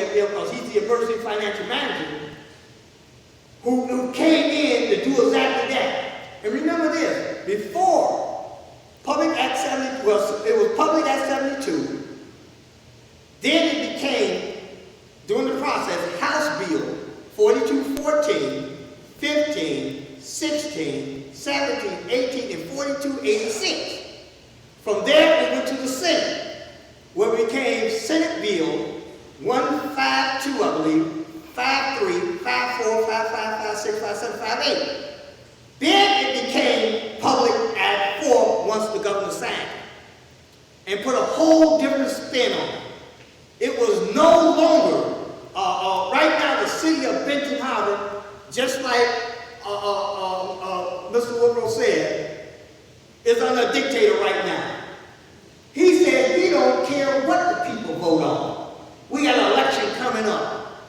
because he's the emergency financial manager, who came in to do exactly that. And remember this, before Public Act 70, well, it was Public Act 72, then it became, during the process, House Bill 4214, 15, 16, 17, 18, and 4286. From there, it went to the Senate, where it became Senate Bill 152, I believe, 53, 54, 55, 56, 57, 58. Then it became Public Act 4 once the governor signed it, and put a whole different spin on it. It was no longer, right now the city of Benton Harbor, just like Mr. Woodrow said, is under a dictator right now. He said he don't care what the people vote on. We got an election coming up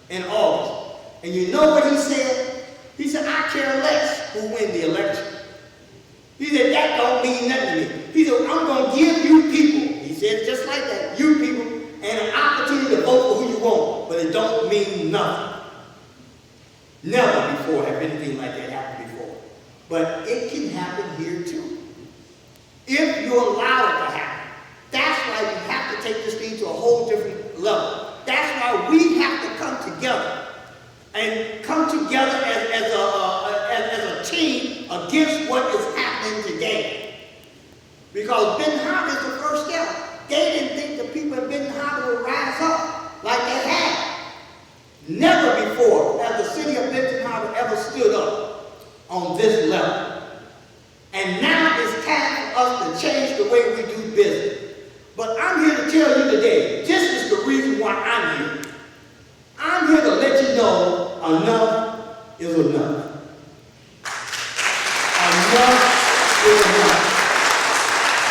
in August. And you know what he said? He said, I care less who win the election. He said, that don't mean nothing to me. He said, I'm going to give you people, he said just like that, you people, and an opportunity to vote for who you want, but it don't mean nothing. Never before have anything like that happened before. But it can happen here too, if you allow it to happen. That's why you have to take this thing to a whole different level. That's why we have to come together and come together as a team against what is happening today. Because Benton Harbor is the first step. They didn't think the people in Benton Harbor would rise up like they had. Never before has the city of Benton Harbor ever stood up on this level. And now it's time for us to change the way we do business. But I'm here to tell you today, this is the reason why I'm here. I'm here to let you know enough is enough. Enough is enough.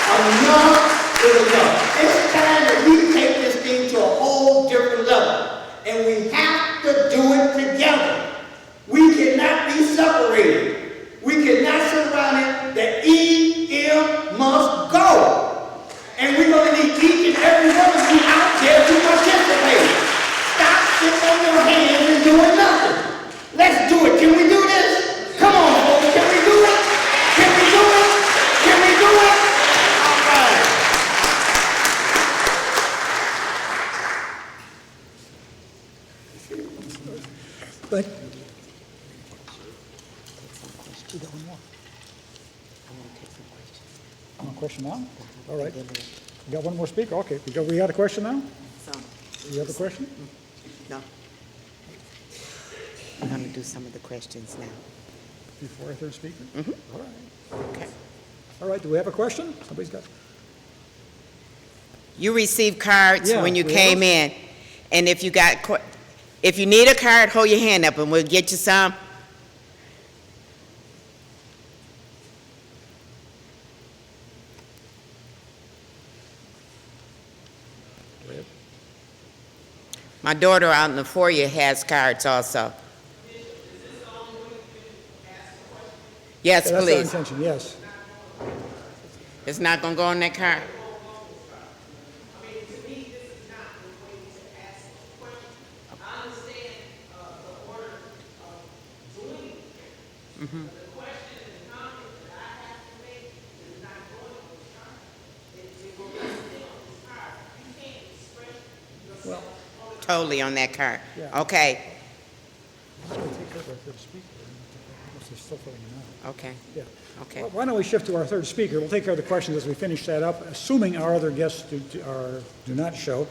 Enough is enough. It's time that we take this thing to a whole different level. And we have to do it together. We cannot be separated. We cannot sit around here. The EM must go. And we're going to need each and every one of you out there to participate. Stop sitting on your hands and doing nothing. Let's do it. Can we do this? Come on, folks. Can we do it? Can we do it? Can we do it? All right. Thank you. One question now? All right. We got one more speaker? Okay. We got a question now? You have a question? No. I'm going to do some of the questions now. Before our third speaker? Mm-hmm. All right. Okay. All right. Do we have a question? Somebody's got. You received cards Yeah, when you we came have. in, and if you need a card, hold your hand up, and we'll get you some. My daughter out in the foyer has cards also. Yes, That's our please. intention, yes. It's not going to go on that card? Mm-hmm. Well, Totally on that card. Yeah. Okay. I'm going to take care of our third speaker. Unless they're still filling it out. Okay. Yeah. Okay. Why don't we shift to our third speaker? We'll take care of the questions as we finish that up, assuming our other guests do not show.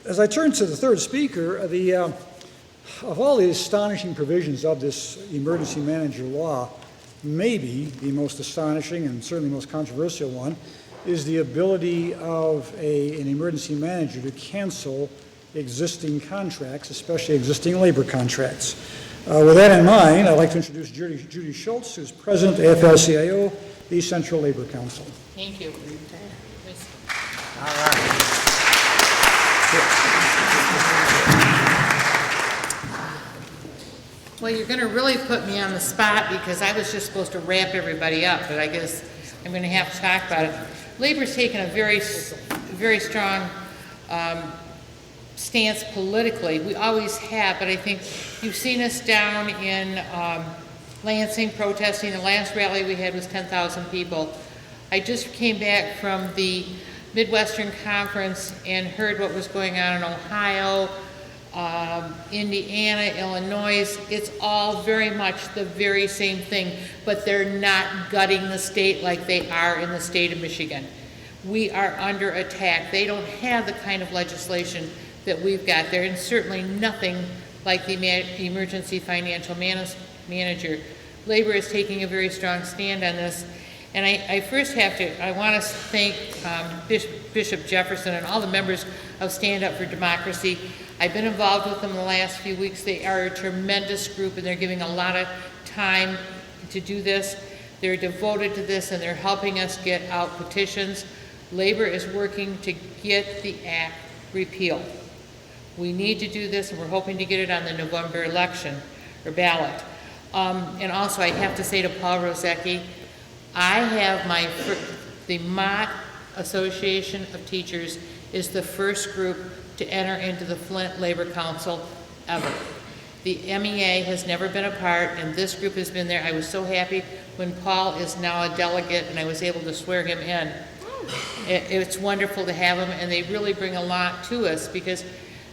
As I turn to the third speaker, of all the astonishing provisions of this emergency manager law, maybe the most astonishing and certainly most controversial one is the ability of an emergency manager to cancel existing contracts, especially existing labor contracts. With that in mind, I'd like to introduce Judy Schultz, who's president of AFL-CIO, the Central Labor Council. Thank you. All right. Well, you're going to really put me on the spot because I was just supposed to wrap everybody up, but I guess I'm going to have to talk about it. Labor's taken a very strong stance politically. We always have, but I think you've seen us down in Lansing protesting. The last rally we had was 10,000 people. I just came back from the Midwestern Conference and heard what was going on in Ohio, Indiana, Illinois. It's all very much the very same thing, but they're not gutting the state like they are in the state of Michigan. We are under attack. They don't have the kind of legislation that we've got there, and certainly nothing like the emergency financial manager. Labor is taking a very strong stand on this. And I want to thank Bishop Jefferson and all the members of Stand Up for Democracy. I've been involved with them the last few weeks. They are a tremendous group, and they're giving a lot of time to do this. They're devoted to this, and they're helping us get out petitions. Labor is working to get the act repealed. We need to do this, and we're hoping to get it on the November election or ballot. And also, I have to say to Paul Rosecki, I have the Mott Association of Teachers is the first group to enter into the Flint Labor Council ever. The MEA has never been a part, and this group has been there. I was so happy when Paul is now a delegate, and I was able to swear him in. It's wonderful to have them, and they really bring a lot to us, because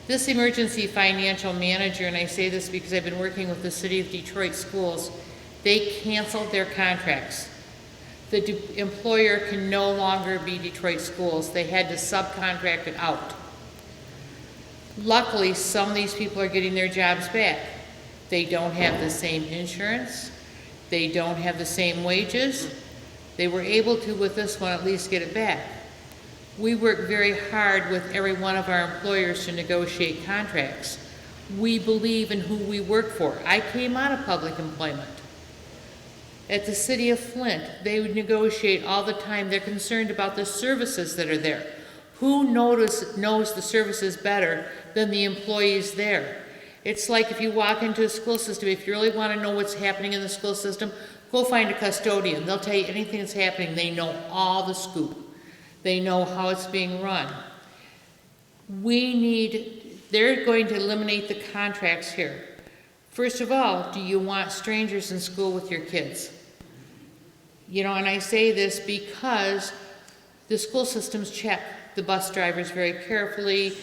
this emergency financial manager, and I say this because I've been working with the City of Detroit schools, they canceled their contracts. The employer can no longer be Detroit schools. They had to subcontract it out. Luckily, some of these people are getting their jobs back. They don't have the same insurance. They don't have the same wages. They were able to, with this one, at least get it back. We work very hard with every one of our employers to negotiate contracts. We believe in who we work for. I came out of public employment. At the City of Flint, they would negotiate all the time. They're concerned about the services that are there. Who knows the services better than the employees there? It's like if you walk into a school system, if you really want to know what's happening in the school system, go find a custodian. They'll tell you anything that's happening. They know all the scoop. They know how it's being run. They're going to eliminate the contracts here. First of all, do you want strangers in school with your kids? And I say this because the school systems check the bus drivers very carefully.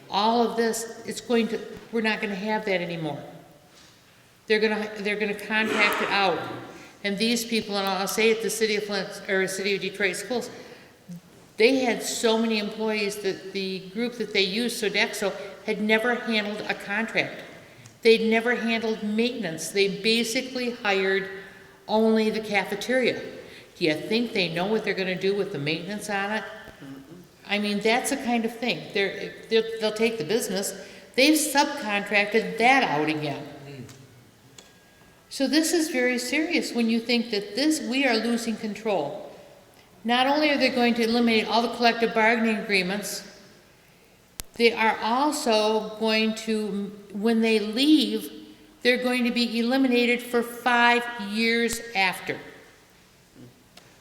All of this, we're not going to have that anymore. They're going to contract it out. And these people, and I'll say it, the City of Flint or City of Detroit schools, they had so many employees that the group that they used, Sodexo, had never handled a contract. They'd never handled maintenance. They basically hired only the cafeteria. Do you think they know what they're going to do with the maintenance on it? I mean, that's the kind of thing. They'll take the business. They've subcontracted that out again. So this is very serious when you think that we are losing control. Not only are they going to eliminate all the collective bargaining agreements, they are also going to, when they leave, they're going to be eliminated for 5 years after.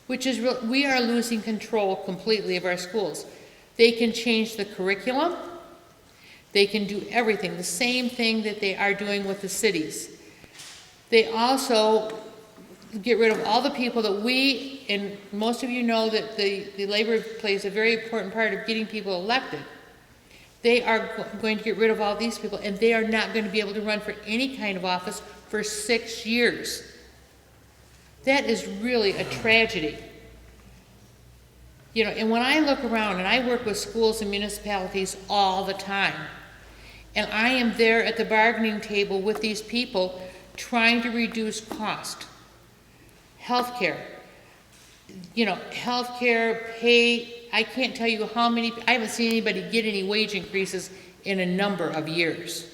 Which is, we are losing control completely of our schools. They can change the curriculum. They can do everything, the same thing that they are doing with the cities. They also get rid of all the people that and most of you know that the labor plays a very important part of getting people elected. They are going to get rid of all these people, and they are not going to be able to run for any kind of office for 6 years. That is really a tragedy. And when I look around, and I work with schools and municipalities all the time, and I am there at the bargaining table with these people trying to reduce cost. Healthcare, healthcare, pay, I can't tell you I haven't seen anybody get any wage increases in a number of years.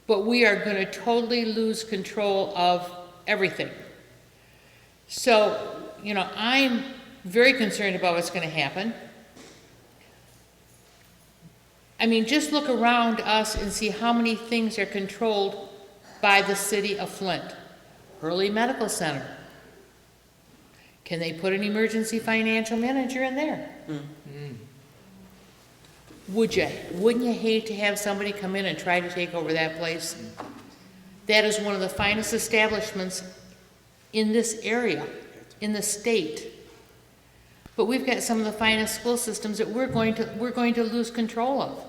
But we are going to totally lose control of everything. So, I'm very concerned about what's going to happen. I mean, just look around us and see how many things are controlled by the City of Flint. Hurley Medical Center. Can they put an emergency financial manager in there? Would you? Wouldn't you hate to have somebody come in and try to take over that place? That is one of the finest establishments in this area, in the state. But we've got some of the finest school systems that we're going to lose control of.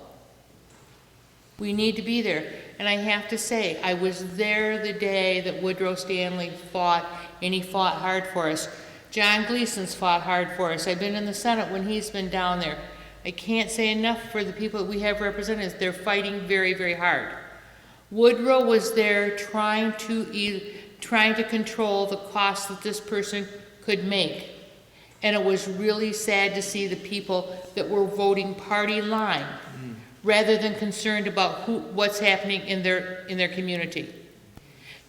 We need to be there. And I have to say, I was there the day that Woodrow Stanley fought, and he fought hard for us. John Gleason's fought hard for us. I've been in the Senate when he's been down there. I can't say enough for the people that we have represented. They're fighting very, very hard. Woodrow was there trying to control the cost that this person could make. And it was really sad to see the people that were voting party line rather than concerned about what's happening in their community.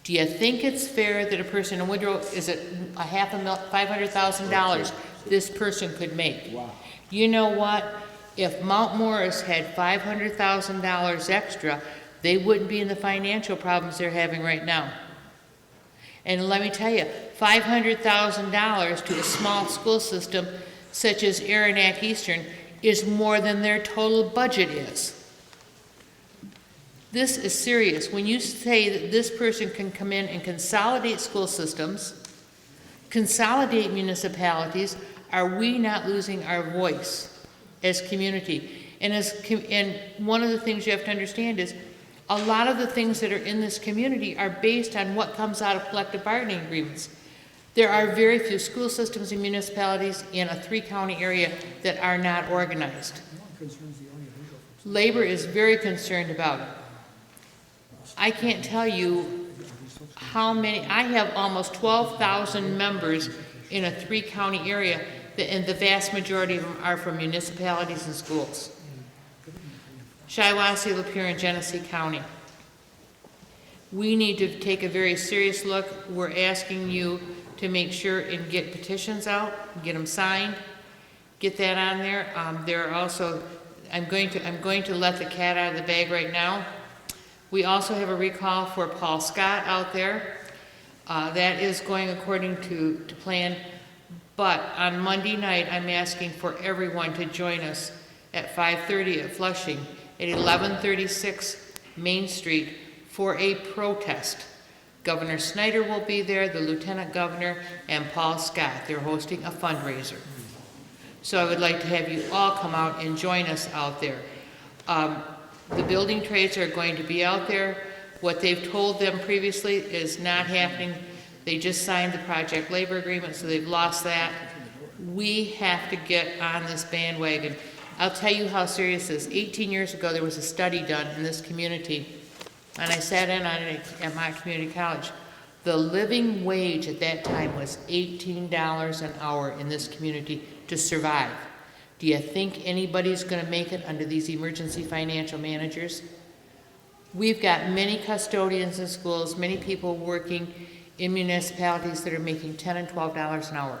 Do you think it's fair that a person in Woodrow, is it $500,000 this person could make? Wow. You know what? If Mount Morris had $500,000 extra, they wouldn't be in the financial problems they're having right now. And let me tell you, $500,000 to a small school system such as Aranac Eastern is more than their total budget is. This is serious. When you say that this person can come in and consolidate school systems, consolidate municipalities, are we not losing our voice as community? And one of the things you have to understand is a lot of the things that are in this community are based on what comes out of collective bargaining agreements. There are very few school systems and municipalities in a 3-county area that are not organized. Labor is very concerned about it. I can't tell you how many, I have almost 12,000 members in a 3-county area, and the vast majority of them are from municipalities and schools. Shiawassee, Lapeer, and Genesee County. We need to take a very serious look. We're asking you to make sure and get petitions out, get them signed, get that on there. There are also, I'm going to let the cat out of the bag right now. We also have a recall for Paul Scott out there. That is going according to plan. But on Monday night, I'm asking for everyone to join us at 5:30 at Flushing at 1136 Main Street for a protest. Governor Snyder will be there, the Lieutenant Governor, and Paul Scott. They're hosting a fundraiser. So I would like to have you all come out and join us out there. The building trades are going to be out there. What they've told them previously is not happening. They just signed the project labor agreement, so they've lost that. We have to get on this bandwagon. I'll tell you how serious this is. 18 years ago, there was a study done in this community, and I sat in on it at my community college. The living wage at that time was $18 an hour in this community to survive. Do you think anybody's going to make it under these emergency financial managers? We've got many custodians in schools, many people working in municipalities that are making $10 and $12 an hour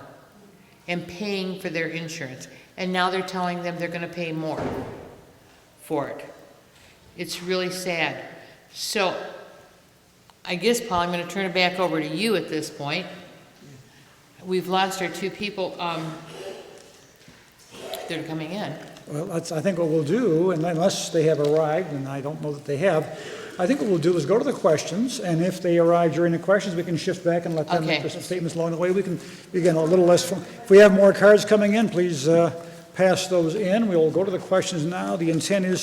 and paying for their insurance. And now they're telling them they're going to pay more for it. It's really sad. So I guess, Paul, I'm going to turn it back over to you at this point. We've lost our 2 people. They're coming in. Well, I think what we'll do, and unless they have arrived, and I don't know that they have, I think what we'll do is go to the questions, and if they arrive during the questions, we can shift back and let them make some statements along the way. We can begin a little less. If we have more cards coming in, please pass those in. We will go to the questions now. The intent is